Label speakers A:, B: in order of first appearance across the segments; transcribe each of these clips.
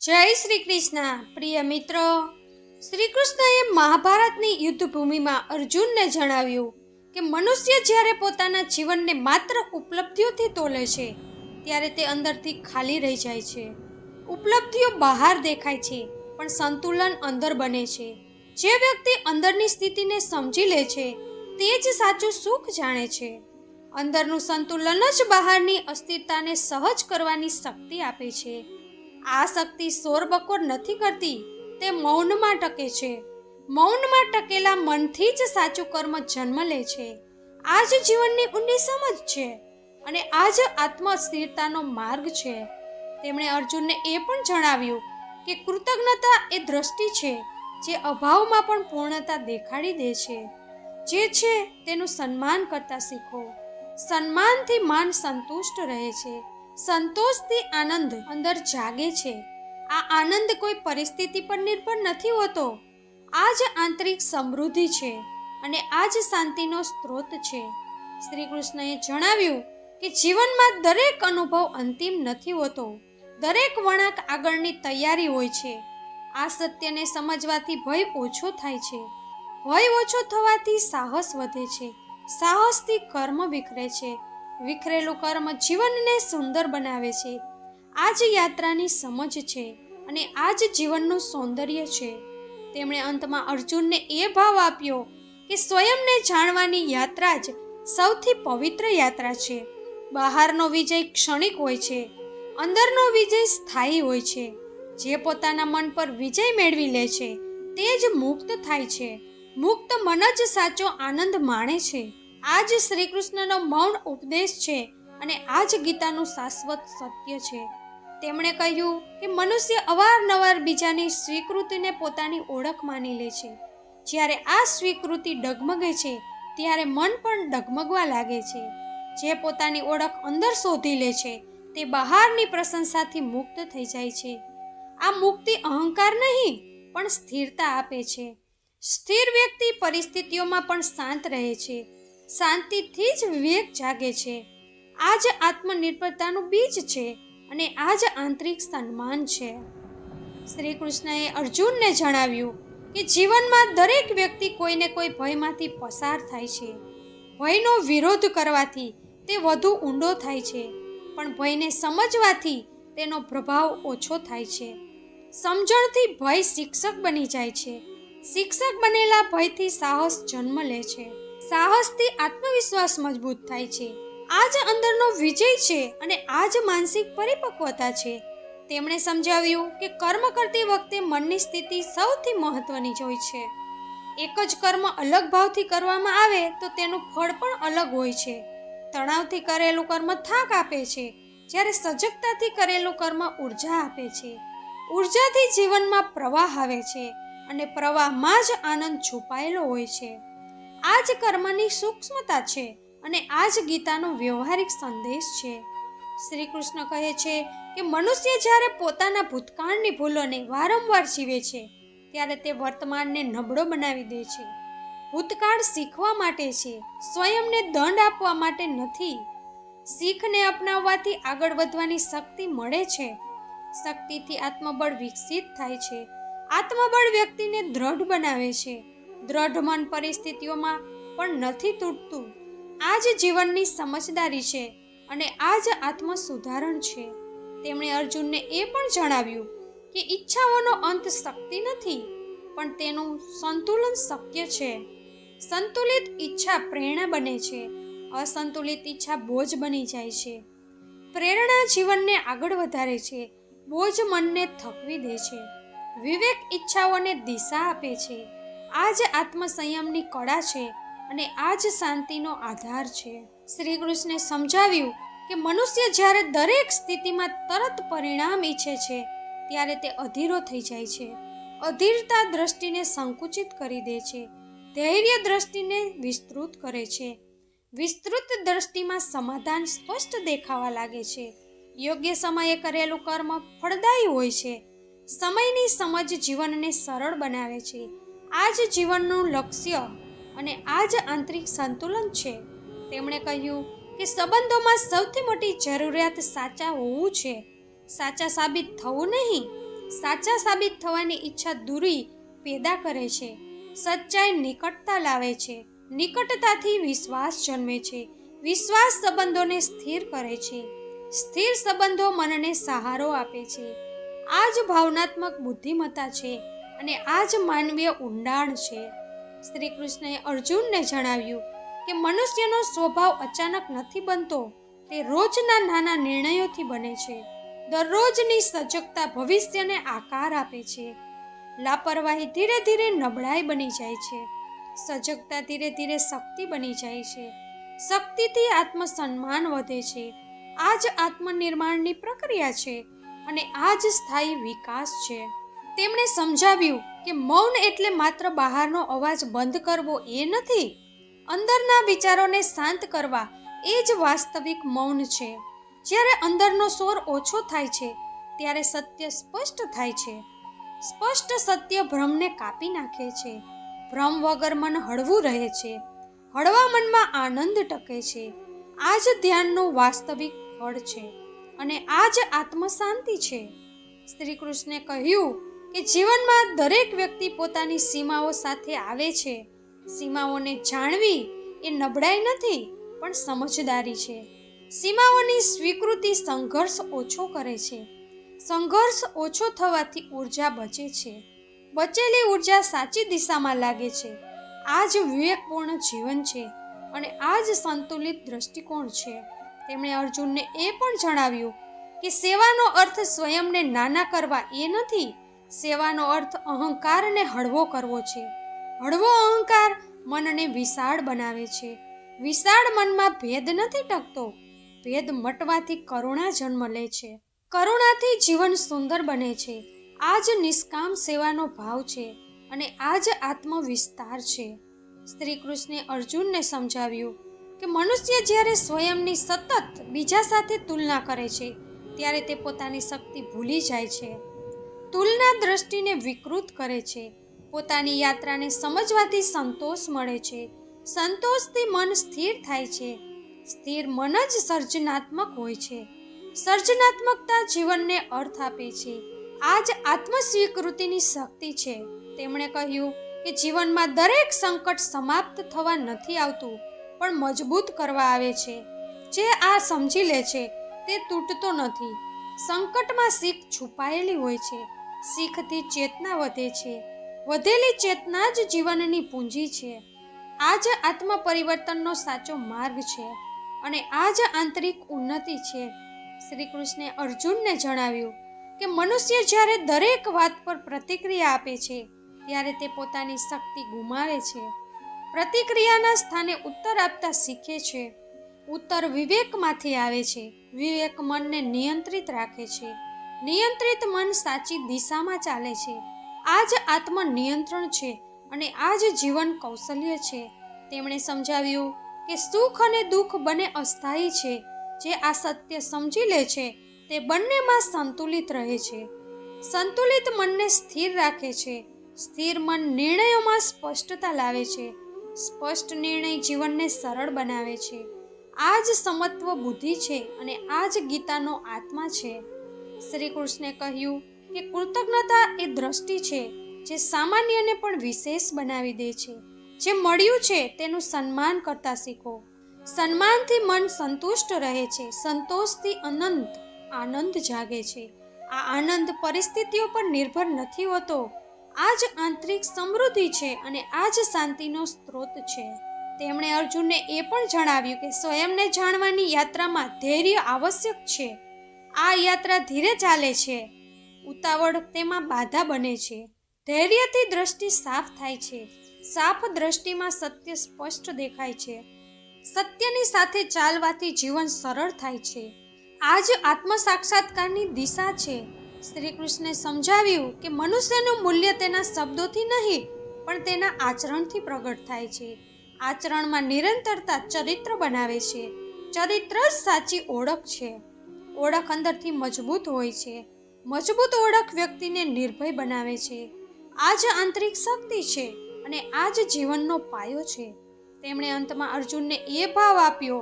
A: જય શ્રી કૃષ્ણ. પ્રિય મિત્રો, શ્રી કૃષ્ણએ મહાભારતની યુદ્ધભૂમિમાં અર્જુનને જણાવ્યું કે મનુષ્ય જ્યારે પોતાના જીવનને માત્ર ઉપલબ્ધિઓથી તોલે છે ત્યારે તે અંદરથી ખાલી રહી જાય છે. ઉપલબ્ધિઓ બહાર દેખાય છે પણ સંતુલન અંદર બને છે. જે વ્યક્તિ અંદરની સ્થિતિને સમજી લે છે તે જ સાચું સુખ જાણે છે. અંદરનું સંતુલન જ બહારની અસ્થિરતાને સહજ કરવાની શક્તિ આપે છે. આ શક્તિ શોરબકોર નથી કરતી, તે મૌનમાં ટકે છે. મૌનમાં ટકેલા મનથી જ સાચું કર્મ જન્મ લે છે. આ જ જીવનની ઊંડી સમજ છે અને આ જ આત્મસ્થિરતાનો માર્ગ છે. તેમણે અર્જુનને એ પણ જણાવ્યું કે કૃતજ્ઞતા એ દ્રષ્ટિ છે જે અભાવમાં પણ પૂર્ણતા દેખાડી દે છે. જે છે તેનું સન્માન કરતા શીખો. સન્માનથી માન સંતુષ્ટ રહે છે. સંતોષથી આનંદ અંદર જાગે છે. આ આનંદ કોઈ પરિસ્થિતિ પર નિર્ભર નથી હોતો. આ જ આંતરિક સમૃદ્ધિ છે અને આ જ શાંતિનો સ્ત્રોત છે. શ્રી કૃષ્ણએ જણાવ્યું કે જીવનમાં દરેક અનુભવ અંતિમ નથી હોતો. દરેક વળાંક આગળની તૈયારી હોય છે. આ સત્યને સમજવાથી ભય ઓછો થાય છે. ભય ઓછો થવાથી સાહસ વધે છે. સાહસથી કર્મ વિખરે છે. વિખરેલું કર્મ જીવનને સુંદર બનાવે છે. આ જ યાત્રાની સમજ છે અને આ જ જીવનનું સૌંદર્ય છે. તેમણે અંતમાં અર્જુનને એ ભાવ આપ્યો કે સ્વયંને જાણવાની યાત્રા જ સૌથી પવિત્ર યાત્રા છે. બહારનો વિજય ક્ષણિક હોય છે, અંદરનો વિજય સ્થાયી હોય છે. જે પોતાના મન પર વિજય મેળવી લે છે તે જ મુક્ત થાય છે. મુક્ત મન જ સાચો આનંદ માણે છે. આ જ શ્રી કૃષ્ણનો મૌન ઉપદેશ છે અને આ જ ગીતાનું શાશ્વત સત્ય છે. તેમણે કહ્યું કે મનુષ્ય અવારનવાર બીજાની સ્વીકૃતિને પોતાની ઓળખ માની લે છે. જ્યારે આ સ્વીકૃતિ ડગમગે છે ત્યારે મન પણ ડગમગવા લાગે છે. જે પોતાની ઓળખ અંદર શોધી લે છે તે બહારની પ્રશંસાથી મુક્ત થઈ જાય છે. આ મુક્તિ અહંકાર નહીં પણ સ્થિરતા આપે છે. સ્થિર વ્યક્તિ પરિસ્થિતિઓમાં પણ શાંત રહે છે. શાંતિથી જ વિવેક જાગે છે. આ જ આત્મનિર્ભરતાનું બીજ છે અને આ જ આંતરિક સન્માન છે. શ્રી કૃષ્ણએ અર્જુનને જણાવ્યું કે જીવનમાં દરેક વ્યક્તિ કોઈને કોઈ ભયમાંથી પસાર થાય છે. ભયનો વિરોધ કરવાથી તે વધુ ઊંડો થાય છે પણ ભયને સમજવાથી તેનો પ્રભાવ ઓછો થાય છે. સમજણથી ભય શિક્ષક બની જાય છે. શિક્ષક બનેલા ભયથી સાહસ જન્મ લે છે. સાહસથી આત્મવિશ્વાસ મજબૂત થાય છે. આ જ અંદરનો વિજય છે અને આ જ માનસિક પરિપક્વતા છે. તેમણે સમજાવ્યું કે કર્મ કરતી વખતે મનની સ્થિતિ સૌથી મહત્વની જ હોય છે. એક જ કર્મ અલગ ભાવથી કરવામાં આવે તો તેનું ફળ પણ અલગ હોય છે. તણાવથી કરેલું કર્મ થાક આપે છે, જ્યારે સજગતાથી કરેલું કર્મ ઉર્જા આપે છે. ઉર્જાથી જીવનમાં પ્રવાહ આવે છે અને પ્રવાહમાં જ આનંદ છુપાયેલો હોય છે. આ જ કર્મની સૂક્ષ્મતા છે અને આ જ ગીતાનો વ્યવહારિક સંદેશ છે. શ્રી કૃષ્ણ કહે છે કે મનુષ્ય જ્યારે પોતાના ભૂતકાળની ભૂલોને વારંવાર જીવે છે ત્યારે તે વર્તમાનને નબળો બનાવી દે છે. ભૂતકાળ શીખવા માટે છે, સ્વયંને દંડ આપવા માટે નથી. શીખને અપનાવવાથી આગળ વધવાની શક્તિ મળે છે. શક્તિથી આત્મબળ વિકસિત થાય છે. આત્મબળ વ્યક્તિને દ્રઢ બનાવે છે. દ્રઢ મન પરિસ્થિતિઓમાં પણ નથી તૂટતું. આ જ જીવનની સમજદારી છે અને આ જ આત્મ સુધારણ છે. તેમણે અર્જુનને એ પણ જણાવ્યું કે ઈચ્છાઓનો અંત શક્તિ નથી પણ તેનું સંતુલન શક્ય છે. સંતુલિત ઈચ્છા પ્રેરણા બને છે. અસંતુલિત ઈચ્છા બોજ બની જાય છે. પ્રેરણા જીવનને આગળ વધારે છે. બોજ મનને થકવી દે છે. વિવેક ઈચ્છાઓને દિશા આપે છે. આ જ આત્મસંયમની કળા છે અને આ જ શાંતિનો આધાર છે. શ્રી કૃષ્ણે સમજાવ્યું કે મનુષ્ય જ્યારે દરેક સ્થિતિમાં તરત પરિણામ ઈચ્છે છે ત્યારે તે અધીરો થઈ જાય છે. અધીરતા દ્રષ્ટિને સંકુચિત કરી દે છે. ધૈર્ય દ્રષ્ટિને વિસ્તૃત કરે છે. વિસ્તૃત દ્રષ્ટિમાં સમાધાન સ્પષ્ટ દેખાવા લાગે છે. યોગ્ય સમયે કરેલું કર્મ ફળદાયી હોય છે. સમયની સમજ જીવનને સરળ બનાવે છે. આ જ જીવનનું લક્ષ્ય અને આ જ આંતરિક સંતુલન છે. તેમણે કહ્યું કે સંબંધોમાં સૌથી મોટી જરૂરિયાત સાચા હોવું છે, સાચા સાબિત થવું નહીં. સાચા સાબિત થવાની ઈચ્છા દૂરી પેદા કરે છે. સચ્ચાઈ નિકટતા લાવે છે. નિકટતાથી વિશ્વાસ જન્મે છે. વિશ્વાસ સંબંધોને સ્થિર કરે છે. સ્થિર સંબંધો મનને સહારો આપે છે. આ જ ભાવનાત્મક બુદ્ધિમત્તા છે અને આ જ માનવીય ઊંડાણ છે. શ્રી કૃષ્ણએ અર્જુનને જણાવ્યું કે મનુષ્યનો સ્વભાવ અચાનક નથી બનતો, તે રોજના નાના નિર્ણયોથી બને છે. દરરોજની સજગતા ભવિષ્યને આકાર આપે છે. લાપરવાહી ધીરે ધીરે નબળાઈ બની જાય છે. સજગતા ધીરે ધીરે શક્તિ બની જાય છે. શક્તિથી આત્મસન્માન વધે છે. આ જ આત્મનિર્માણની પ્રક્રિયા છે અને આ જ સ્થાયી વિકાસ છે. તેમણે સમજાવ્યું કે મૌન એટલે માત્ર બહારનો અવાજ બંધ કરવો એ નથી. અંદરના વિચારોને શાંત કરવા એ જ વાસ્તવિક મૌન છે. જ્યારે અંદરનો શોર ઓછો થાય છે ત્યારે સત્ય સ્પષ્ટ થાય છે. સ્પષ્ટ સત્ય ભ્રમને કાપી નાખે છે. ભ્રમ વગર મન હળવું રહે છે. હળવા મનમાં આનંદ ટકે છે. આ જ ધ્યાનનું વાસ્તવિક ફળ છે અને આ જ આત્મશાંતિ છે. શ્રી કૃષ્ણે કહ્યું કે જીવનમાં દરેક વ્યક્તિ પોતાની સીમાઓ સાથે આવે છે. સીમાઓને જાણવી એ નબળાઈ નથી પણ સમજદારી છે. સીમાઓની સ્વીકૃતિ સંઘર્ષ ઓછો કરે છે. સંઘર્ષ ઓછો થવાથી ઉર્જા બચે છે. બચેલી ઉર્જા સાચી દિશામાં લાગે છે. આ જ વિવેકપૂર્ણ જીવન છે અને આ જ સંતુલિત દ્રષ્ટિકોણ છે. તેમણે અર્જુનને એ પણ જણાવ્યું કે સેવાનો અર્થ સ્વયંને નાના કરવા એ નથી. સેવાનો અર્થ અહંકારને હળવો કરવો છે. હળવો અહંકાર મનને વિશાળ બનાવે છે. વિશાળ મનમાં ભેદ નથી ટકતો. ભેદ મટવાથી કરુણા જન્મ લે છે. કરુણાથી જીવન સુંદર બને છે. આ જ નિષ્કામ સેવાનો ભાવ છે અને આ જ આત્મવિસ્તાર છે. શ્રી કૃષ્ણે અર્જુનને સમજાવ્યું કે મનુષ્ય જ્યારે સ્વયંની સતત બીજા સાથે તુલના કરે છે ત્યારે તે પોતાની શક્તિ ભૂલી જાય છે. તુલના દ્રષ્ટિને વિકૃત કરે છે. પોતાની યાત્રાને સમજવાથી સંતોષ મળે છે. સંતોષથી મન સ્થિર થાય છે. સ્થિર મન જ સર્જનાત્મક હોય છે. સર્જનાત્મકતા જીવનને અર્થ આપે છે. આ જ આત્મસ્વીકૃતિની શક્તિ છે. તેમણે કહ્યું કે જીવનમાં દરેક સંકટ સમાપ્ત થવા નથી આવતું પણ મજબૂત કરવા આવે છે. જે આ સમજી લે છે તે તૂટતો નથી. સંકટમાં શીખ છુપાયેલી હોય છે. શીખથી ચેતના વધે છે. વધેલી ચેતના જ જીવનની પૂંજી છે. આ જ આત્મ પરિવર્તનનો સાચો માર્ગ છે અને આ જ આંતરિક ઉન્નતિ છે. શ્રી કૃષ્ણે અર્જુનને જણાવ્યું કે મનુષ્ય જ્યારે દરેક વાત પર પ્રતિક્રિયા આપે છે ત્યારે તે પોતાની શક્તિ ગુમાવે છે. પ્રતિક્રિયાના સ્થાને ઉત્તર આપતા શીખે છે. ઉત્તર વિવેકમાંથી આવે છે. વિવેક મનને નિયંત્રિત રાખે છે. નિયંત્રિત મન સાચી દિશામાં ચાલે છે. આ જ આત્મનિયંત્રણ છે અને આ જ જીવન કૌશલ્ય છે. તેમણે સમજાવ્યું કે સુખ અને દુઃખ બંને અસ્થાયી છે. જે આ સત્ય સમજી લે છે તે બંનેમાં સંતુલિત રહે છે. સંતુલિત મનને સ્થિર રાખે છે. સ્થિર મન નિર્ણયોમાં સ્પષ્ટતા લાવે છે. સ્પષ્ટ નિર્ણય જીવનને સરળ બનાવે છે. આ જ સમત્વ બુદ્ધિ છે અને આ જ ગીતાનો આત્મા છે. શ્રી કૃષ્ણે કહ્યું કે કૃતજ્ઞતા એ દ્રષ્ટિ છે જે સામાન્યને પણ વિશેષ બનાવી દે છે. જે મળ્યું છે તેનું સન્માન કરતા શીખો. સન્માનથી મન સંતુષ્ટ રહે છે. સંતોષથી અનંત આનંદ જાગે છે. આ આનંદ પરિસ્થિતિઓ પર નિર્ભર નથી હોતો. આ જ આંતરિક સમૃદ્ધિ છે અને આ જ શાંતિનો સ્ત્રોત છે. તેમણે અર્જુનને એ પણ જણાવ્યું કે સ્વયંને જાણવાની યાત્રામાં ધૈર્ય આવશ્યક છે. આ યાત્રા ધીરે ચાલે છે. ઉતાવળ તેમાં બાધા બને છે. ધૈર્યથી દ્રષ્ટિ સાફ થાય છે. સાફ દ્રષ્ટિમાં સત્ય સ્પષ્ટ દેખાય છે. સત્યની સાથે ચાલવાથી જીવન સરળ થાય છે. આ જ આત્મ સાક્ષાત્કારની દિશા છે. શ્રી કૃષ્ણે સમજાવ્યું કે મનુષ્યનું મૂલ્ય તેના શબ્દોથી નહીં પણ તેના આચરણથી પ્રગટ થાય છે. આચરણમાં નિરંતરતા ચરિત્ર બનાવે છે. ચરિત્ર જ સાચી ઓળખ છે. ઓળખ અંદરથી મજબૂત હોય છે. મજબૂત ઓળખ વ્યક્તિને નિર્ભય બનાવે છે. આ જ આંતરિક શક્તિ છે અને આ જ જીવનનો પાયો છે. તેમણે અંતમાં અર્જુનને એ ભાવ આપ્યો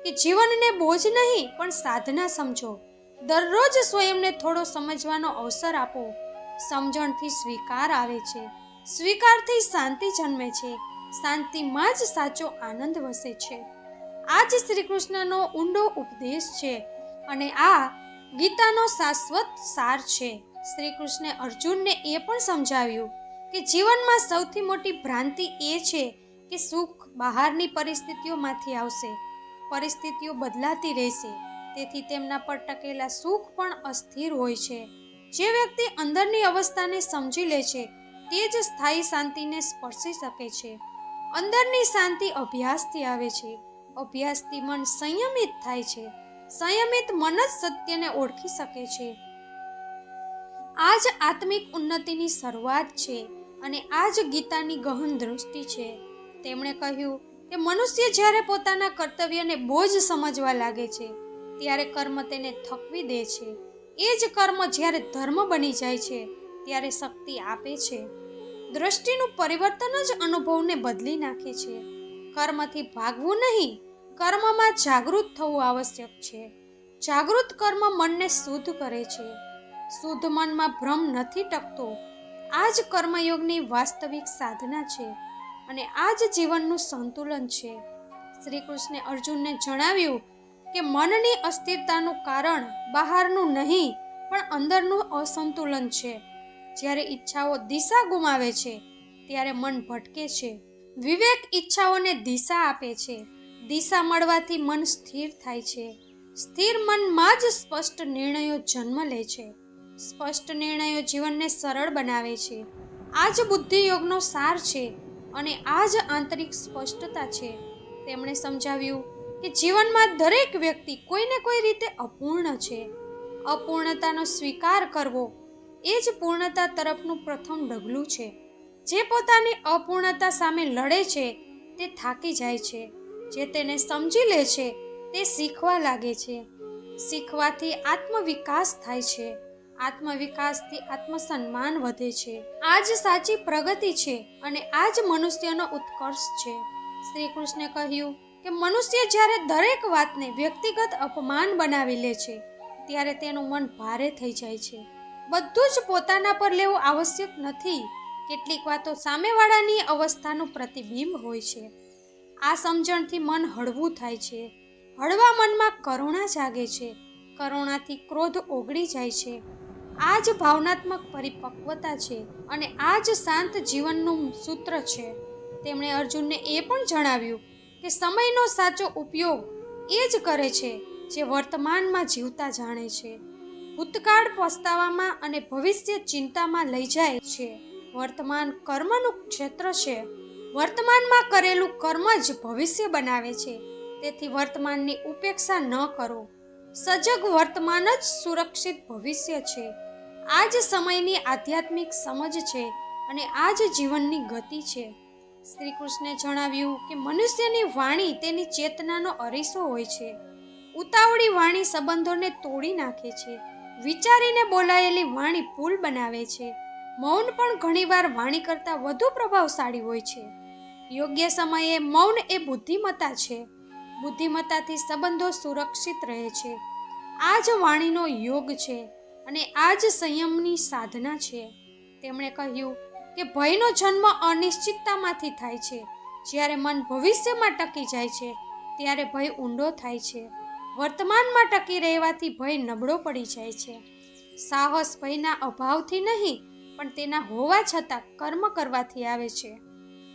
A: કે જીવનને બોજ નહીં પણ સાધના સમજો. દરરોજ સ્વયંને થોડો સમજવાનો અવસર આપો. સમજણથી સ્વીકાર આવે છે, સ્વીકારથી શાંતિ જન્મે છે, શાંતિમાં જ સાચો આનંદ વસે છે. આ જ શ્રી કૃષ્ણનો ઊંડો ઉપદેશ છે અને આ ગીતાનો શાશ્વત સાર છે. શ્રી કૃષ્ણે અર્જુનને એ પણ સમજાવ્યું કે જીવનમાં સૌથી મોટી ભ્રાંતિ એ છે કે સુખ બહારની પરિસ્થિતિઓમાંથી આવશે. પરિસ્થિતિઓ બદલાતી રહેશે, તેથી તેમના પર ટકેલા સુખ પણ અસ્થિર હોય છે. જે વ્યક્તિ અંદરની અવસ્થાને સમજી લે છે તે જ સ્થાયી શાંતિને સ્પર્શી શકે છે. અંદરની શાંતિ અભ્યાસથી આવે છે, અભ્યાસથી મન સંયમિત થાય છે, સંયમિત મન જ સત્યને ઓળખી શકે છે. આ જ આત્મિક ઉન્નતિની શરૂઆત છે અને આ જ ગીતાની ગહન દૃષ્ટિ છે. તેમણે કહ્યું કે મનુષ્ય જ્યારે પોતાના કર્તવ્યને બોજ સમજવા લાગે છે ત્યારે કર્મ તેને થકવી દે છે. એ જ કર્મ જ્યારે ધર્મ બની જાય છે ત્યારે શક્તિ આપે છે. દ્રષ્ટિનું પરિવર્તન જ અનુભવને બદલી નાખે છે. કર્મથી ભાગવું નહીં, કર્મમાં જાગૃત થવું આવશ્યક છે. જાગૃત કર્મ મનને શુદ્ધ કરે છે. શુદ્ધ મનમાં ભ્રમ નથી ટકતો. આ જ કર્મયોગની વાસ્તવિક સાધના છે અને આ જ જીવનનું સંતુલન છે. શ્રી કૃષ્ણે અર્જુનને જણાવ્યું કે મનની અસ્થિરતાનું કારણ બહારનું નહીં પણ અંદરનું અસંતુલન છે. જ્યારે ઈચ્છાઓ દિશા ગુમાવે છે ત્યારે મન ભટકે છે. વિવેક ઈચ્છાઓને દિશા આપે છે. દિશા મળવાથી મન સ્થિર થાય છે. સ્થિર મનમાં જ સ્પષ્ટ નિર્ણયો જન્મ લે છે. સ્પષ્ટ નિર્ણયો જીવનને સરળ બનાવે છે. આ જ બુદ્ધિયોગનો સાર છે અને આ જ આંતરિક સ્પષ્ટતા છે. તેમણે સમજાવ્યું કે જીવનમાં દરેક વ્યક્તિ કોઈને કોઈ રીતે અપૂર્ણ છે. અપૂર્ણતાનો સ્વીકાર કરવો એ જ પૂર્ણતા તરફનું પ્રથમ ડગલું છે. જે પોતાની અપૂર્ણતા સામે લડે છે તે થાકી જાય છે. જે તેને સમજી લે છે તે શીખવા લાગે છે. શીખવાથી આત્મવિકાસ થાય છે. આત્મવિકાસથી આત્મસન્માન વધે છે. આ જ સાચી પ્રગતિ છે અને આ જ મનુષ્યનો ઉત્કર્ષ છે. શ્રી કૃષ્ણે કહ્યું કે મનુષ્ય જ્યારે દરેક વાતને વ્યક્તિગત અપમાન બનાવી લે છે ત્યારે તેનું મન ભારે થઈ જાય છે. બધું જ પોતાના પર લેવું આવશ્યક નથી. કેટલીક વાતો સામેવાળાની અવસ્થાનું પ્રતિબિંબ હોય છે. આ સમજણથી મન હળવું થાય છે. હળવા મનમાં કરુણા જાગે છે. કરુણાથી ક્રોધ ઓગળી જાય છે. આ જ ભાવનાત્મક પરિપક્વતા છે અને આ જ શાંત જીવનનું સૂત્ર છે. તેમણે અર્જુનને એ પણ જણાવ્યું કે સમયનો સાચો ઉપયોગ એ જ કરે છે જે વર્તમાનમાં જીવતા જાણે છે. ભૂતકાળ પસ્તાવામાં અને ભવિષ્ય ચિંતામાં લઈ જાય છે. વર્તમાન કર્મનું ક્ષેત્ર છે. વર્તમાનમાં કરેલું કર્મ જ ભવિષ્ય બનાવે છે. તેથી વર્તમાનની ઉપેક્ષા ન કરો. સજગ વર્તમાન જ સુરક્ષિત ભવિષ્ય છે. આ જ સમયની આધ્યાત્મિક સમજ છે અને આ જ જીવનની ગતિ છે. શ્રી કૃષ્ણે જણાવ્યું કે મનુષ્યની વાણી તેની ચેતનાનો અરીસો હોય છે. ઉતાવળી વાણી સંબંધોને તોડી નાખે છે. વિચારીને બોલાયેલી વાણી પુલ બનાવે છે. મૌન પણ ઘણીવાર વાણી કરતાં વધુ પ્રભાવશાળી હોય છે. યોગ્ય સમયે મૌન એ બુદ્ધિમત્તા છે. બુદ્ધિમત્તાથી સંબંધો સુરક્ષિત રહે છે. આ જ વાણીનો યોગ છે અને આ જ સંયમની સાધના છે. તેમણે કહ્યું કે ભયનો જન્મ અનિશ્ચિતતામાંથી થાય છે. જ્યારે મન ભવિષ્યમાં ટકી જાય છે ત્યારે ભય ઊંડો થાય છે. વર્તમાનમાં ટકી રહેવાથી ભય નબળો પડી જાય છે. સાહસ ભયના અભાવથી નહીં પણ તેના હોવા છતાં કર્મ કરવાથી આવે છે.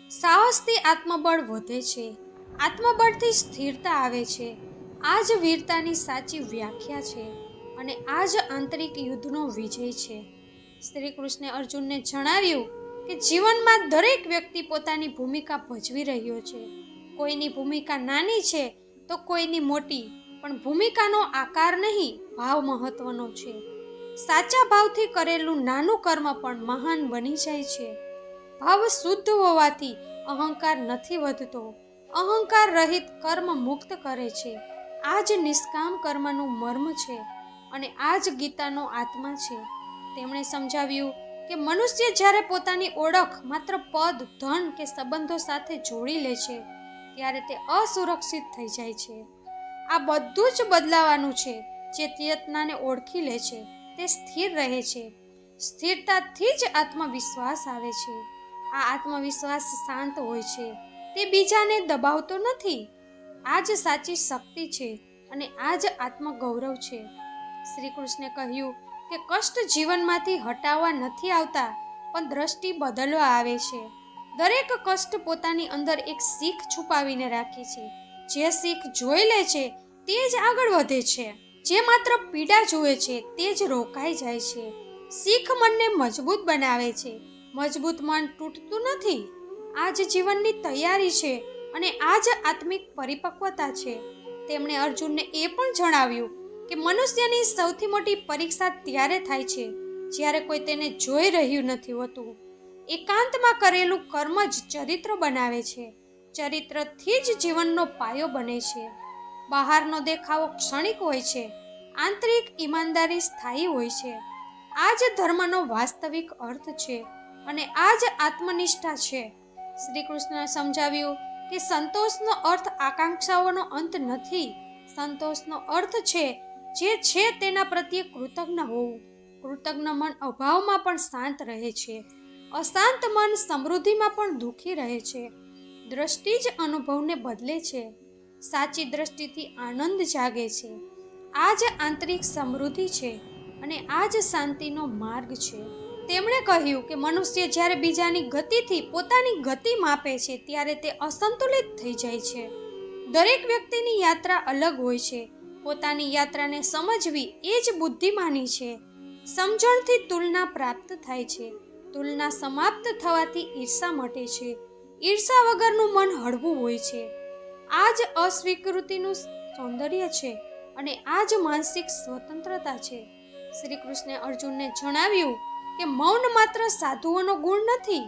A: સાહસથી આત્મબળ વધે છે. આત્મબળથી સ્થિરતા આવે છે. આ જ વીરતાની સાચી વ્યાખ્યા છે અને આ જ આંતરિક યુદ્ધનો વિજય છે. શ્રી કૃષ્ણે અર્જુનને જણાવ્યું કે જીવનમાં દરેક વ્યક્તિ પોતાની ભૂમિકા ભજવી રહ્યો છે. કોઈની ભૂમિકા નાની છે તો કોઈની મોટી, પણ ભૂમિકાનો આકાર નહીં, ભાવ મહત્વનો છે. સાચા ભાવથી કરેલું નાનું કર્મ પણ મહાન બની જાય છે. ભાવ શુદ્ધ હોવાથી અહંકાર નથી વધતો. અહંકાર રહિત કર્મ મુક્ત કરે છે. આ જ નિષ્કામ કર્મનું મર્મ છે અને આ જ ગીતાનો આત્મા છે. તેમણે સમજાવ્યું કે મનુષ્ય જ્યારે પોતાની ઓળખ માત્ર પદ, ધન કે સંબંધો સાથે જોડી લે છે ત્યારે તે અસુરક્ષિત થઈ જાય છે. આ બધું જ બદલાવાનું છે. જે ચેતનાને ઓળખી લે છે તે સ્થિર રહે છે. સ્થિરતાથી જ આત્મવિશ્વાસ આવે છે. આ આત્મવિશ્વાસ શાંત હોય છે, તે બીજાને દબાવતો નથી. આ જ સાચી શક્તિ છે અને આ જ આત્મગૌરવ છે. શ્રી કૃષ્ણે કહ્યું કે કષ્ટ જીવનમાંથી હટાવવા નથી આવતા, પણ દ્રષ્ટિ બદલવા આવે છે. દરેક કષ્ટ પોતાની અંદર એક શીખ છુપાવીને રાખે છે. જે શીખ જોઈ લે છે તે જ આગળ વધે છે. જે માત્ર પીડા જુએ છે તે જ રોકાઈ જાય છે. શીખ મનને મજબૂત બનાવે છે. મજબૂત મન તૂટતું નથી. આ જ જીવનની તૈયારી છે અને આ જ આત્મિક પરિપક્વતા છે. તેમણે અર્જુનને એ પણ જણાવ્યું કે મનુષ્યની સૌથી મોટી પરીક્ષા ત્યારે થાય છે જ્યારે કોઈ તેને જોઈ રહ્યું નથી હોતું. એકાંતમાં કરેલું કર્મ જ ચરિત્ર બનાવે છે. ચરિત્રથી જ જીવનનો પાયો બને છે. બહારનો દેખાવો ક્ષણિક હોય છે, આંતરિક ઈમાનદારી સ્થાયી હોય છે. આ જ ધર્મનો વાસ્તવિક અર્થ છે અને આ જ આત્મનિષ્ઠા છે. શ્રી કૃષ્ણએ સમજાવ્યું કે સંતોષનો અર્થ આકાંક્ષાઓનો અંત નથી. સંતોષનો અર્થ છે જે છે તેના પ્રત્યે કૃતજ્ઞ હોવું. કૃતજ્ઞ મન અભાવમાં પણ શાંત રહે છે. અશાંત મન સમૃદ્ધિમાં પણ દુઃખી રહે છે. દ્રષ્ટિ જ અનુભવને બદલે છે. સાચી દ્રષ્ટિથી આનંદ જાગે છે. આ જ આંતરિક સમૃદ્ધિ છે અને આ જ શાંતિનો માર્ગ છે. તેમણે કહ્યું કે મનુષ્ય જ્યારે બીજાની ગતિથી પોતાની ગતિ માપે છે ત્યારે તે અસંતુલિત થઈ જાય છે. દરેક વ્યક્તિની યાત્રા અલગ હોય છે. પોતાની યાત્રાને સમજવી એ જ બુદ્ધિમાની છે. સમજણથી તુલના પ્રાપ્ત થાય છે. તુલના સમાપ્ત થવાથી ઈર્ષા મટે છે. ઈર્ષા વગરનું મન હળવું હોય છે. આ જ અસ્વીકૃતિનું સૌંદર્ય છે અને આ જ માનસિક સ્વતંત્રતા છે. શ્રી કૃષ્ણે અર્જુનને જણાવ્યું કે મૌન માત્ર સાધુઓનો ગુણ નથી,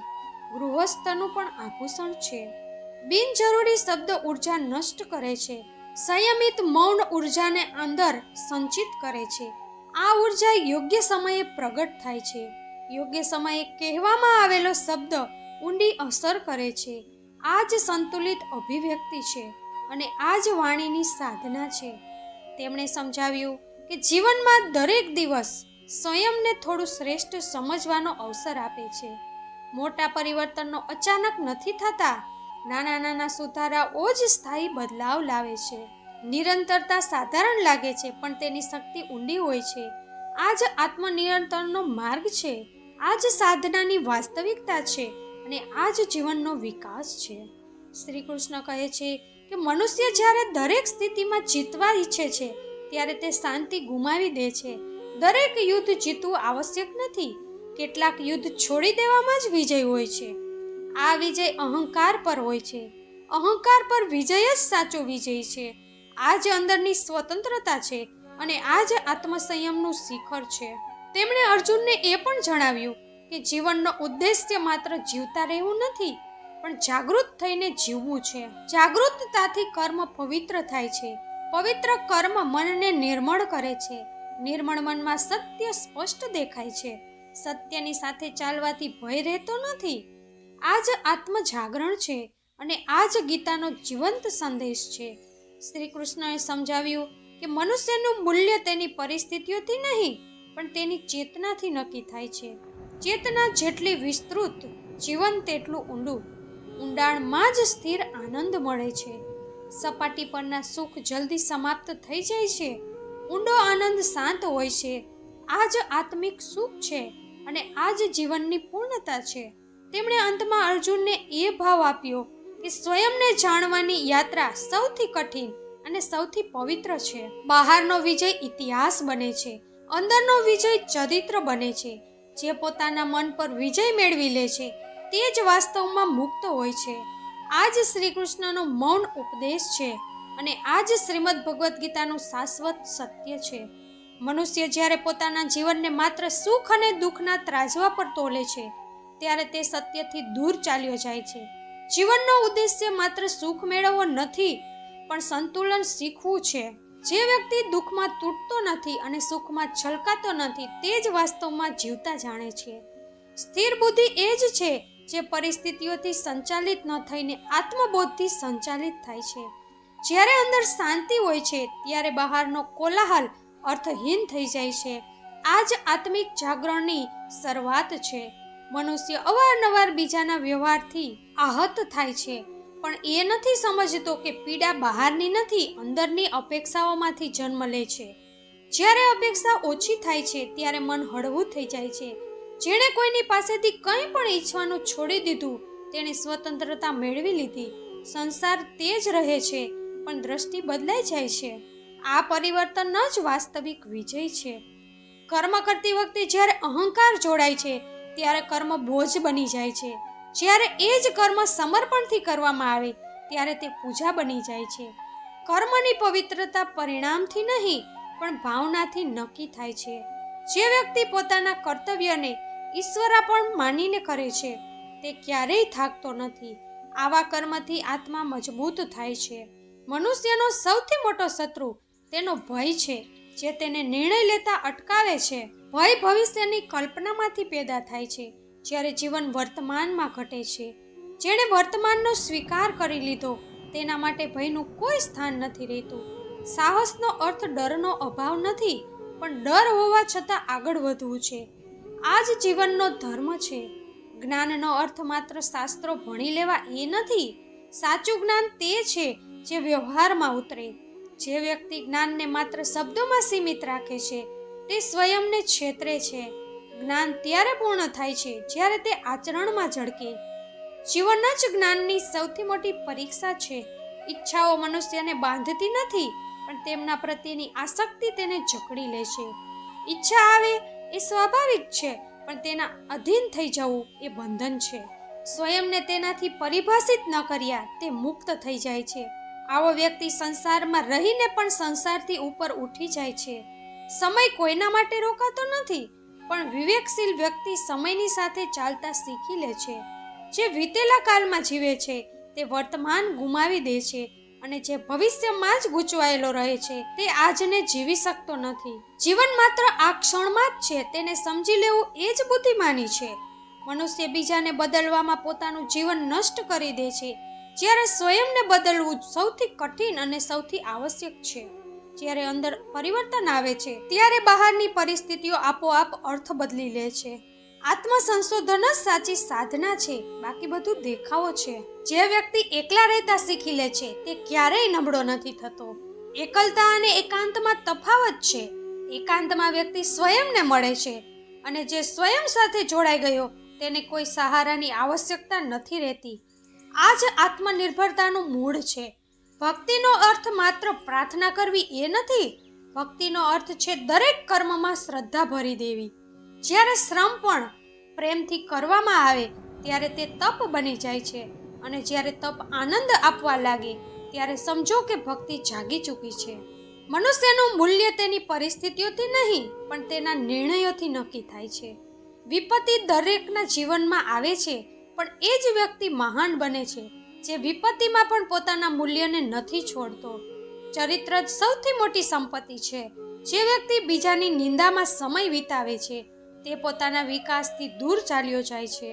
A: ગૃહસ્થનું પણ આભૂષણ છે. બિનજરૂરી શબ્દ ઉર્જા નષ્ટ કરે છે. સંયમિત મૌન ઉર્જાને અંદર સંચિત કરે છે. આ ઉર્જા યોગ્ય સમયે પ્રગટ થાય છે. યોગ્ય સમયે કહેવામાં આવેલો શબ્દ ઊંડી અસર કરે છે. આ જ સંતુલિત અભિવ્યક્તિ છે અને આ જ વાણીની સાધના છે. તેમણે સમજાવ્યું કે જીવનમાં દરેક દિવસ સ્વયંને થોડું શ્રેષ્ઠ સમજવાનો અવસર આપે છે. મોટા પરિવર્તનનો અચાનક નથી થતા. નાના નાના સુધારાઓ જ સ્થાયી બદલાવ લાવે છે. નિરંતરતા સાધારણ લાગે છે પણ તેની શક્તિ ઊંડી હોય છે. આ જ આત્મનિયંત્રણનો માર્ગ છે. આ જ સાધનાની વાસ્તવિકતા છે અને આ જ જીવનનો વિકાસ છે. શ્રી કૃષ્ણ કહે છે કે મનુષ્ય જ્યારે દરેક સ્થિતિમાં જીતવા ઈચ્છે છે ત્યારે તે શાંતિ ગુમાવી દે છે. દરેક યુદ્ધ જીતવું આવશ્યક નથી. કેટલાક યુદ્ધ છોડી દેવામાં જ વિજય હોય છે. આ વિજય અહંકાર પર હોય છે. અહંકાર પર વિજય જ સાચો વિજય છે. આ જ અંદરની સ્વતંત્રતા છે અને આ જ આત્મસંયમનું શિખર છે. તેમણે અર્જુનને એ પણ જણાવ્યું કે જીવનનો ઉદ્દેશ્ય માત્ર જીવતા રહેવું નથી, પણ જાગૃત થઈને જીવવું છે. જાગૃતતાથી કર્મ પવિત્ર થાય છે. પવિત્ર કર્મ મનને નિર્મળ કરે છે. નિર્મળ મનમાં સત્ય સ્પષ્ટ દેખાય છે. સત્યની સાથે ચાલવાથી ભય રહેતો નથી. આ જ આત્મ જાગરણ છે અને આ જ ગીતાનો જીવંત સંદેશ છે. શ્રી કૃષ્ણએ સમજાવ્યું કે મનુષ્યનું મૂલ્ય તેની પરિસ્થિતિઓથી નહીં, પણ તેની ચેતનાથી નક્કી થાય છે. ચેતના જેટલી વિસ્તૃત, જીવન તેટલું ઊંડું. ઊંડાણમાં જ સ્થિર આનંદ મળે છે. સપાટી પરના સુખ જલ્દી સમાપ્ત થઈ જાય છે. ઊંડો આનંદ શાંત હોય છે. આ જ આત્મિક સુખ છે અને આ જ જીવનની પૂર્ણતા છે. તેમણે અંતમાં અર્જુનને એ ભાવ આપ્યો કે સ્વયંને જાણવાની યાત્રા સૌથી કઠિન અને સૌથી પવિત્ર છે. બહારનો વિજય ઇતિહાસ બને છે, અંદરનો વિજય ચરિત્ર બને છે. જે પોતાના મન પર વિજય મેળવી લે છે તે જ વાસ્તવમાં મુક્ત હોય છે. આ જ શ્રી કૃષ્ણનો મૌન ઉપદેશ છે અને આ જ શ્રીમદ ભગવદ્ ગીતાનું શાશ્વત સત્ય છે. મનુષ્ય જ્યારે પોતાના જીવનને માત્ર સુખ અને દુઃખના ત્રાજવા પર તોલે છે ત્યારે તે સત્યથી દૂર ચાલ્યો જાય છે. જીવનનો ઉદ્દેશ્ય માત્ર સુખ મેળવવો નથી, પણ સંતુલન શીખવું છે. જે વ્યક્તિ દુઃખમાં તૂટતો નથી અને સુખમાં છલકાતો નથી તે જ વાસ્તવમાં જીવતા જાણે છે. સ્થિર બુદ્ધિ એ જ છે જે પરિસ્થિતિઓથી સંચાલિત ન થઈને આત્મબોધથી સંચાલિત થાય છે. જ્યારે અંદર શાંતિ હોય છે ત્યારે બહારનો કોલાહલ અર્થહીન થઈ જાય છે. આ જ આત્મિક જાગરણની શરૂઆત છે. મનુષ્ય અવારનવાર બીજાના વ્યવહારથી આહત થાય છે, પણ એ નથી સમજતો કે પીડા બહારની નથી, અંદરની અપેક્ષાઓમાંથી જન્મ લે છે. જ્યારે અપેક્ષા ઓછી થાય છે ત્યારે મન હળવું થઈ જાય છે. જેણે કોઈની પાસેથી કંઈ પણ ઈચ્છવાનું છોડી દીધું તેણે સ્વતંત્રતા મેળવી લીધી. સંસાર તે જ રહે છે, પણ દ્રષ્ટિ બદલાઈ જાય છે. આ પરિવર્તન જ વાસ્તવિક વિજય છે. કર્મ કરતી વખતે જ્યારે અહંકાર જોડાય છે ત્યારે કર્મ બોજ બની જાય છે. જ્યારે એ જ કર્મ સમર્પણથી કરવામાં આવે ત્યારે તે પૂજા બની જાય છે. કર્મની પવિત્રતા પરિણામથી નહીં પણ ભાવનાથી નક્કી થાય છે. જે વ્યક્તિ પોતાના કર્તવ્યને ઈશ્વરાપણ માનીને કરે છે તે ક્યારેય થાકતો નથી. આવા કર્મથી આત્મા મજબૂત થાય છે. મનુષ્યનો સૌથી મોટો શત્રુ તેનો ભય છે, જે તેને નિર્ણય લેતા અટકાવે છે. ભય ભવિષ્યની કલ્પનામાંથી પેદા થાય છે, જ્યારે જીવન વર્તમાનમાં ઘટે છે. જેણે વર્તમાનનો સ્વીકાર કરી લીધો તેના માટે ભયનું કોઈ સ્થાન નથી રહેતું. સાહસનો અર્થ ડરનો અભાવ નથી, પણ ડર હોવા છતાં આગળ વધવું છે. આ જ જીવનનો ધર્મ છે. જ્ઞાનનો અર્થ માત્ર શાસ્ત્રો ભણી લેવા એ નથી. સાચું જ્ઞાન તે છે જે વ્યવહારમાં ઉતરે. જે વ્યક્તિ જ્ઞાનને માત્ર શબ્દોમાં સીમિત રાખે છે તે સ્વયંને છેતરે છે. જ્ઞાન ત્યારે પૂર્ણ થાય છે જ્યારે તે આચરણમાં ઝળકે. જીવન જ જ્ઞાનની સૌથી મોટી પરીક્ષા છે. ઈચ્છાઓ મનુષ્યને બાંધતી નથી, પણ તેમના પ્રત્યેની આસક્તિ તેને જકડી લે છે. ઈચ્છા આવે એ સ્વાભાવિક છે, પણ તેના અધીન થઈ જવું એ બંધન છે. સ્વયંને તેનાથી પરિભાષિત ન કર્યા તે મુક્ત થઈ જાય છે. આવો વ્યક્તિ સંસારમાં રહીને પણ સંસારથી ઉપર ઉઠી જાય છે. સમય કોઈના માટે રોકાતો નથી, પણ વિવેકશીલ વ્યક્તિ સમયની સાથે ચાલતા શીખી લે છે. જે વીતેલા કાળમાં જીવે છે તે વર્તમાન ગુમાવી દે છે, અને જે ભવિષ્યમાં જ ગૂંચવાયેલો રહે છે તે આજને જીવી શકતો નથી. જીવન માત્ર આ ક્ષણમાં જ છે, તેને સમજી લેવું એ જ બુદ્ધિમાની છે. મનુષ્ય બીજાને બદલવામાં પોતાનું જીવન નષ્ટ કરી દે છે, જ્યારે સ્વયંને બદલવું સૌથી કઠિન અને સૌથી આવશ્યક છે. જ્યારે અંદર પરિવર્તન આવે છે ત્યારે બહારની પરિસ્થિતિઓ આપોઆપ અર્થ બદલી લે છે. આત્મ સંશોધન જ સાચી સાધના છે, બાકી બધું દેખાવો છે. જે વ્યક્તિ એકલા રહેતા શીખી લે છે તે ક્યારેય નબળો નથી થતો. એકલતા અને એકાંતમાં તફાવત છે. એકાંતમાં વ્યક્તિ સ્વયંને મળે છે, અને જે સ્વયં સાથે જોડાઈ ગયો તેને કોઈ સહારાની આવશ્યકતા નથી રહેતી. આ જ આત્મનિર્ભરતાનું મૂળ છે. ભક્તિનો અર્થ માત્ર પ્રાર્થના કરવી એ નથી. ભક્તિનો અર્થ છે દરેક કર્મમાં શ્રદ્ધા ભરી દેવી. જ્યારે શ્રમ પણ પ્રેમથી કરવામાં આવે ત્યારે તે તપ બની જાય છે, અને જ્યારે તપ આનંદ આપવા લાગે ત્યારે સમજો કે ભક્તિ જાગી ચૂકી છે. મનુષ્યનું મૂલ્ય તેની પરિસ્થિતિઓથી નહીં પણ તેના નિર્ણયોથી નક્કી થાય છે. વિપત્તિ દરેકના જીવનમાં આવે છે, પણ એ જ વ્યક્તિ મહાન બને છે જે વિપત્તિમાં પણ પોતાના મૂલ્યને નથી છોડતો. ચરિત્ર જ સૌથી મોટી સંપત્તિ છે. જે વ્યક્તિ બીજાની નિંદામાં સમય વિતાવે છે તે પોતાના વિકાસથી દૂર ચાલ્યો જાય છે.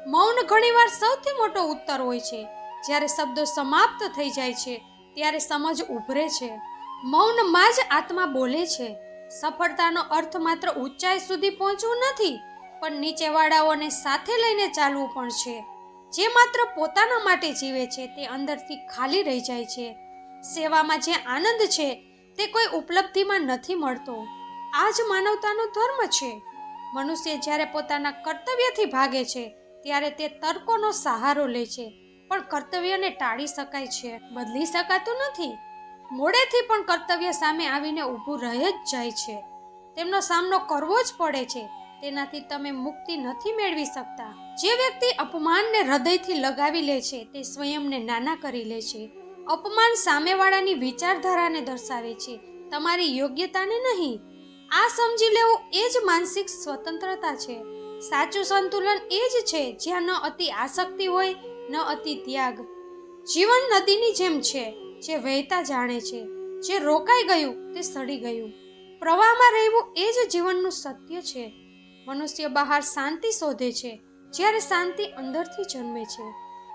A: મૌન ઘણીવાર સૌથી મોટો ઉત્તર હોય છે. જ્યારે શબ્દો સમાપ્ત થઈ જાય છે ત્યારે સમજ ઉભરે છે. મૌનમાં જ આત્મા બોલે છે. સફળતાનો અર્થ માત્ર ઊંચાઈ સુધી પહોંચવું નથી, પણ નીચેવાળાઓને સાથે લઈને ચાલવું પણ છે. જે માત્ર પોતાના માટે જીવે છે તે અંદરથી ખાલી રહી જાય છે. સેવામાં જે આનંદ છે તે કોઈ ઉપલબ્ધિમાં નથી મળતો. આ જ માનવતાનો ધર્મ છે. મનુષ્ય જ્યારે પોતાના કર્તવ્યથી ભાગે છે ત્યારે તે તર્કોનો સહારો લે છે, પણ કર્તવ્યને ટાળી શકાય છે, બદલી શકાતું નથી. મોડેથી પણ કર્તવ્ય સામે આવીને ઊભું રહી જ જાય છે. તેમનો સામનો કરવો જ પડે છે. તેનાથી તમે મુક્તિ નથી મેળવી શકતા. જે વ્યક્તિ અપમાનને હૃદયથી લગાવી લે છે તે સ્વયંને નાના કરી લે છે. અપમાન સામેવાળાની વિચારધારાને દર્શાવે છે, તમારી યોગ્યતાને નહીં. આ સમજી લેવું એ જ માનસિક સ્વતંત્રતા છે. સાચું સંતુલન એ જ છે જ્યાં ન અતિ આસક્તિ હોય ન અતિ ત્યાગ. જીવન નદીની જેમ છે, જે વહેતા જાણે છે. જે રોકાઈ ગયું તે સડી ગયું. પ્રવાહમાં રહેવું એ જ જીવનનું સત્ય છે. મનુષ્ય બહાર શાંતિ શોધે છે, જ્યારે શાંતિ અંદરથી જન્મે છે.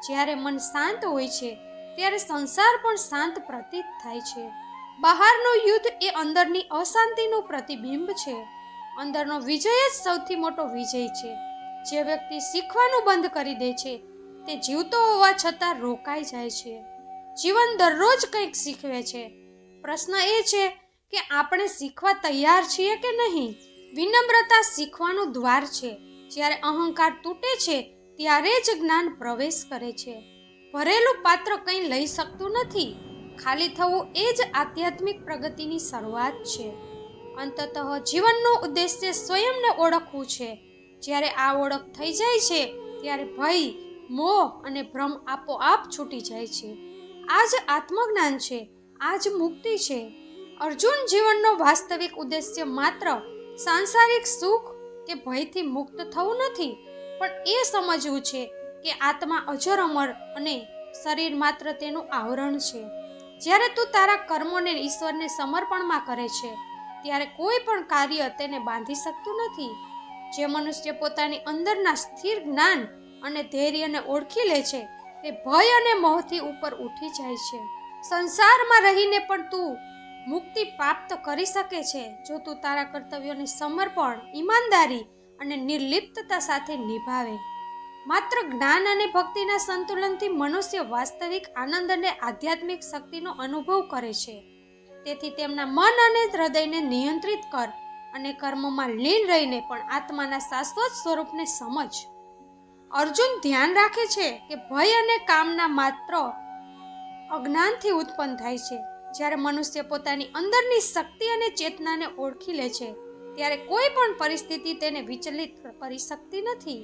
A: જ્યારે મન શાંત હોય છે ત્યારે સંસાર પણ શાંત પ્રતીત થાય છે. બહારનું યુદ્ધ એ અંદરની અશાંતિનું પ્રતિબિંબ છે. અંદરનો વિજય જ સૌથી મોટો વિજય છે. જે વ્યક્તિ શીખવાનું બંધ કરી દે છે તે જીવતો હોવા છતાં રોકાઈ જાય છે. જીવન દરરોજ કંઈક શીખવે છે. પ્રશ્ન એ છે કે આપણે શીખવા તૈયાર છીએ કે નહીં. વિનમ્રતા શીખવાનું દ્વાર છે. જ્યારે અહંકાર તૂટે છે ત્યારે જ જ્ઞાન પ્રવેશ કરે છે. ભરેલું પાત્ર કંઈ લઈ શકતું નથી. ખાલી થવું એ જ આધ્યાત્મિક પ્રગતિની શરૂઆત છે. અંતતઃ જીવનનો ઉદ્દેશ્ય સ્વયંને ઓળખવું છે. જ્યારે આ ઓળખ થઈ જાય છે ત્યારે ભય, મોહ અને ભ્રમ આપોઆપ છૂટી જાય છે. આ જ આત્મજ્ઞાન છે. આ જ મુક્તિ છે. અર્જુન જીવનનો વાસ્તવિક ઉદ્દેશ્ય માત્ર સાંસારિક સુખ કે ભયથી મુક્ત થવું નથી, પણ એ સમજવું છે કે આત્મા અજર અમર અને શરીર માત્ર તેનું આવરણ છે. જ્યારે તું તારા કર્મોને ઈશ્વરને સમર્પણમાં કરે છે ત્યારે કોઈ પણ કાર્ય તેને બાંધી શકતું નથી. જે મનુષ્ય પોતાની અંદરના સ્થિર જ્ઞાન અને ધૈર્યને ઓળખી લે છે તે ભય અને મોહથી ઉપર ઉઠી જાય છે. સંસારમાં રહીને પણ તું મુક્તિ પ્રાપ્ત કરી શકે છે જો તું તારા કર્તવ્યોને સમર્પણ, ઈમાનદારી અને નિર્લિપ્તતા સાથે નિભાવે. માત્ર જ્ઞાન અને ભક્તિના સંતુલનથી મનુષ્ય વાસ્તવિક આનંદ અને આધ્યાત્મિક શક્તિનો અનુભવ કરે છે. તેથી તેમના મન અને હૃદયને નિયંત્રિત કર અને કર્મમાં લીન રહીને પણ આત્માના શાશ્વત સ્વરૂપને સમજ. અર્જુન ધ્યાન રાખે છે કે ભય અને કામના માત્ર અજ્ઞાનથી ઉત્પન્ન થાય છે. જ્યારે મનુષ્ય પોતાની અંદરની શક્તિ અને ચેતનાને ઓળખી લે છે ત્યારે કોઈ પણ પરિસ્થિતિ તેને વિચલિત કરી શકતી નથી.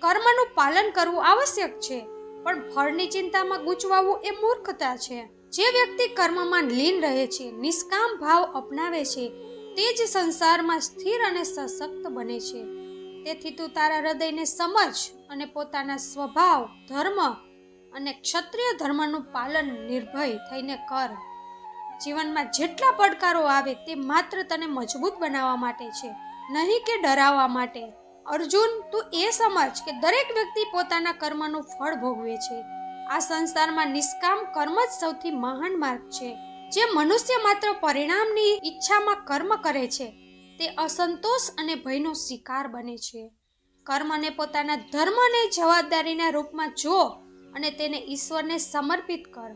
A: કર્મનું પાલન કરવું આવશ્યક છે, પણ ફળની ચિંતામાં ગૂંચવાવું એ મૂર્ખતા છે. જે વ્યક્તિ કર્મમાં લીન રહે છે, નિષ્કામ ભાવ અપનાવે છે, તે જ સંસારમાં સ્થિર અને સશક્ત બને છે. તેથી તું તારા હૃદયને સમજ અને પોતાના સ્વભાવ, ધર્મ અને ક્ષત્રિય ધર્મનું પાલન નિર્ભય થઈને કર. જીવનમાં જેટલા પડકારો આવે તે માત્ર તને મજબૂત બનાવવા માટે છે, નહીં કે ડરાવવા માટે. અર્જુન, તું એ સમજ કે દરેક વ્યક્તિ પોતાના કર્મનું ફળ ભોગવે છે. આ સંસારમાં નિષ્કામ કર્મ જ સૌથી મહાન માર્ગ છે. જે મનુષ્ય માત્ર પરિણામની ઈચ્છામાં કર્મ કરે છે તે અસંતોષ અને ભયનો શિકાર બને છે. કર્મને પોતાના ધર્મ અને જવાબદારીના રૂપમાં જો અને તેને ઈશ્વરને સમર્પિત કર.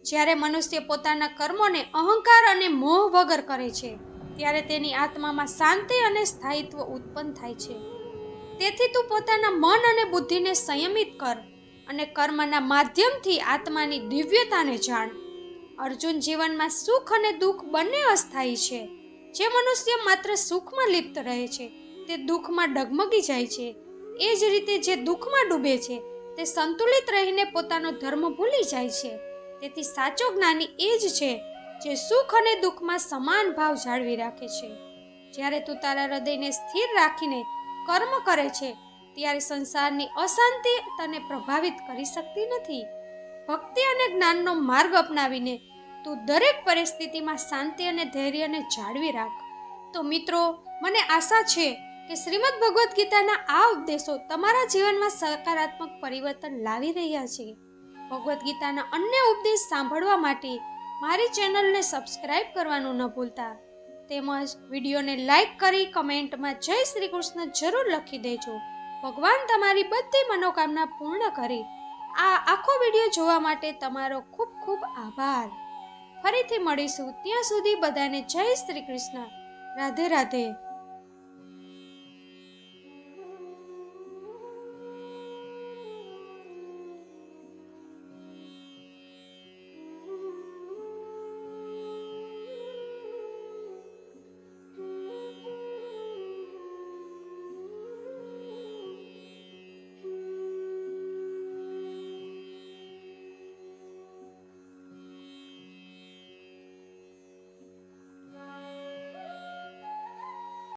A: જ્યારે મનુષ્ય પોતાના કર્મોને અહંકાર અને મોહ વગર કરે છે ત્યારે તેની આત્મામાં શાંતિ અને સ્થાયિત્વ ઉત્પન્ન થાય છે. તેથી તું પોતાના મન અને બુદ્ધિને સંયમિત કર અને કર્મના માધ્યમથી આત્માની દિવ્યતાને જાણ. અર્જુન, જીવનમાં સુખ અને દુઃખ બંને અસ્થાયી છે. જે મનુષ્ય માત્ર સુખમાં લિપ્ત રહે છે તે દુઃખમાં ડગમગી જાય છે. એ જ રીતે જે દુઃખમાં ડૂબે છે તે સંતુલિત રહીને પોતાનો ધર્મ ભૂલી જાય છે. તેથી સાચો જ્ઞાની એ જ છે જે સુખ અને દુઃખમાં સમાન ભાવ જાળવી રાખે છે. જ્યારે તું તારા હૃદયને સ્થિર રાખીને કર્મ કરે છે ત્યારે સંસારની અશાંતિ તને પ્રભાવિત કરી શકતી નથી. ભક્તિ અને જ્ઞાનનો માર્ગ અપનાવીને તું દરેક પરિસ્થિતિમાં શાંતિ અને ધૈર્યને જાળવી રાખ. તો મિત્રો, મને આશા છે કે શ્રીમદ ભગવદ્ ગીતાના આ ઉપદેશો તમારા જીવનમાં સકારાત્મક પરિવર્તન લાવી રહ્યા છે. ભગવદ્ ગીતાના અન્ય ઉપદેશ સાંભળવા માટે મારી ચેનલને સબસ્ક્રાઇબ કરવાનું ન ભૂલતા. તેમજ વિડીયોને લાઈક કરી કમેન્ટમાં જય શ્રી કૃષ્ણ જરૂર લખી દેજો. ભગવાન તમારી બધી મનોકામના પૂર્ણ કરે. આ આખો વિડીયો જોવા માટે તમારો ખૂબ ખૂબ આભાર. ફરીથી મળીશું. ત્યાં સુધી બધાને જય શ્રી કૃષ્ણ. રાધે રાધે.